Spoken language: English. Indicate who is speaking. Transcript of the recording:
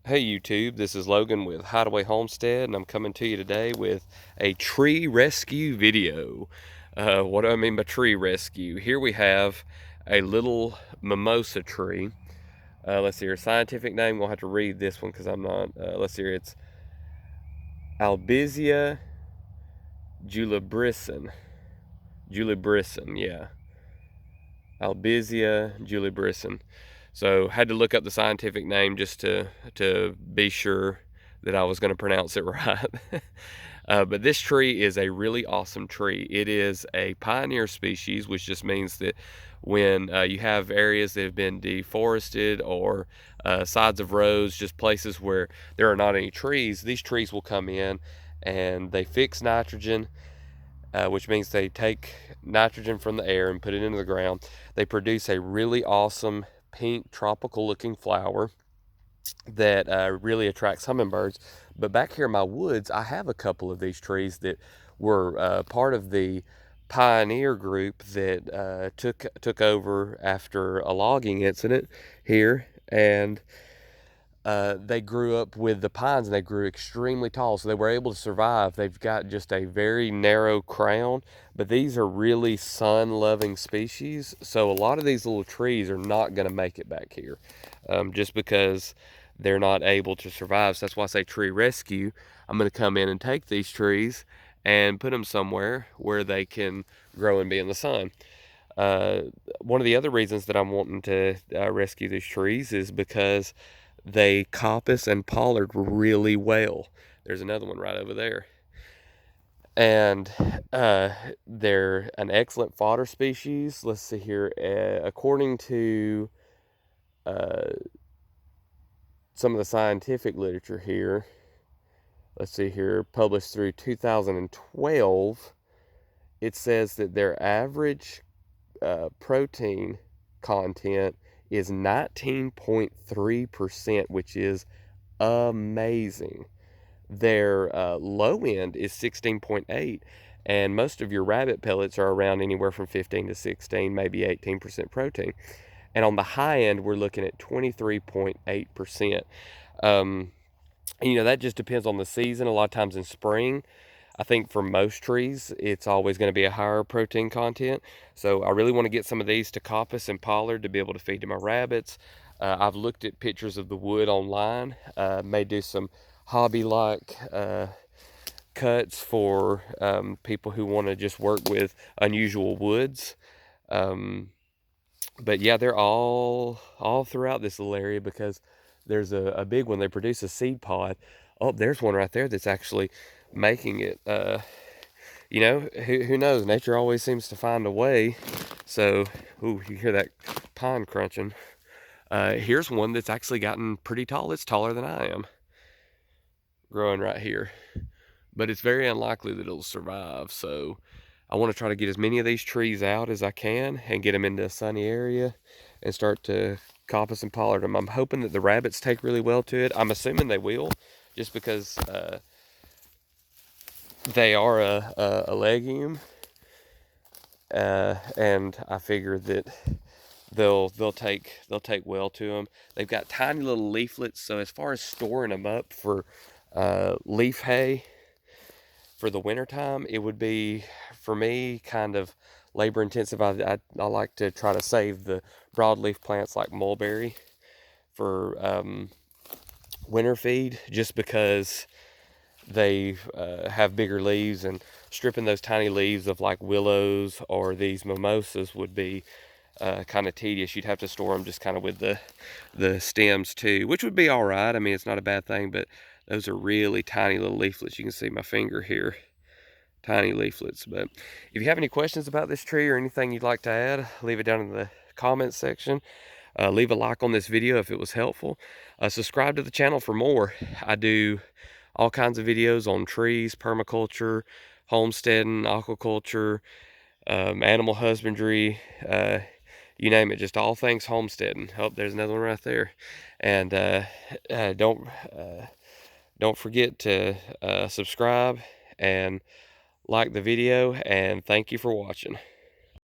Speaker 1: Hey YouTube, this is Logan with Hideaway Homestead, and I'm coming to you today with a tree rescue video. What do I mean by tree rescue? Here we have a little mimosa tree. Let's see, your scientific name, we'll have to read this one because I'm not, let's see, it's Albizia julibrisson. Julibrisson, yeah. Albizia julibrisson. So had to look up the scientific name just to be sure that I was going to pronounce it right. But this tree is a really awesome tree. It is a pioneer species, which just means that when you have areas that have been deforested or sides of roads, just places where there are not any trees, these trees will come in and they fix nitrogen, which means they take nitrogen from the air and put it into the ground. They produce a really awesome pink tropical looking flower that really attracts hummingbirds. But back here in my woods, I have a couple of these trees that were part of the pioneer group that took over after a logging incident here, and they grew up with the pines and they grew extremely tall, so they were able to survive. They've got just a very narrow crown, but these are really sun-loving species, so a lot of these little trees are not going to make it back here, just because they're not able to survive. So that's why I say tree rescue. I'm going to come in and take these trees and put them somewhere where they can grow and be in the sun. Uh, One of the other reasons that I'm wanting to rescue these trees is because they coppice and pollard really well. There's another one right over there. And they're an excellent fodder species. Let's see here. According to uh, some of the scientific literature here, let's see here, published through 2012, it says that their average protein content is 19.3%, which is amazing. Their low end is 16.8, and most of your rabbit pellets are around anywhere from 15 to 16, maybe 18% protein. And on the high end, we're looking at 23.8%. That just depends on the season. A lot of times in spring, I think for most trees, it's always going to be a higher protein content. So I really want to get some of these to coppice and pollard to be able to feed to my rabbits. I've looked at pictures of the wood online. May do some hobby-like cuts for people who want to just work with unusual woods. But yeah, they're all throughout this little area because there's a big one. They produce a seed pod. Oh, there's one right there that's actually making it. Who knows? Nature always seems to find a way. So, ooh, you hear that pine crunching. Here's one that's actually gotten pretty tall. It's taller than I am, growing right here. But it's very unlikely that it'll survive. So, I want to try to get as many of these trees out as I can and get them into a sunny area and start to coppice and pollard them. I'm hoping that the rabbits take really well to it. I'm assuming they will, just because they are a legume, and I figure that they'll take well to them. They've got tiny little leaflets, so as far as storing them up for leaf hay for the wintertime, it would be, for me, kind of labor intensive. I like to try to save the broadleaf plants like mulberry for winter feed, just because they have bigger leaves, and stripping those tiny leaves of like willows or these mimosas would be kind of tedious. You'd have to store them just kind of with the stems too, which would be all right. I mean, it's not a bad thing, but those are really tiny little leaflets. You can see my finger here, tiny leaflets. But if you have any questions about this tree or anything you'd like to add, leave it down in the comments section. Leave a like on this video if it was helpful. Subscribe to the channel for more. I do all kinds of videos on trees, permaculture, homesteading, aquaculture, animal husbandry, you name it, just all things homesteading. Oh, there's another one right there. And don't forget to subscribe and like the video, and thank you for watching.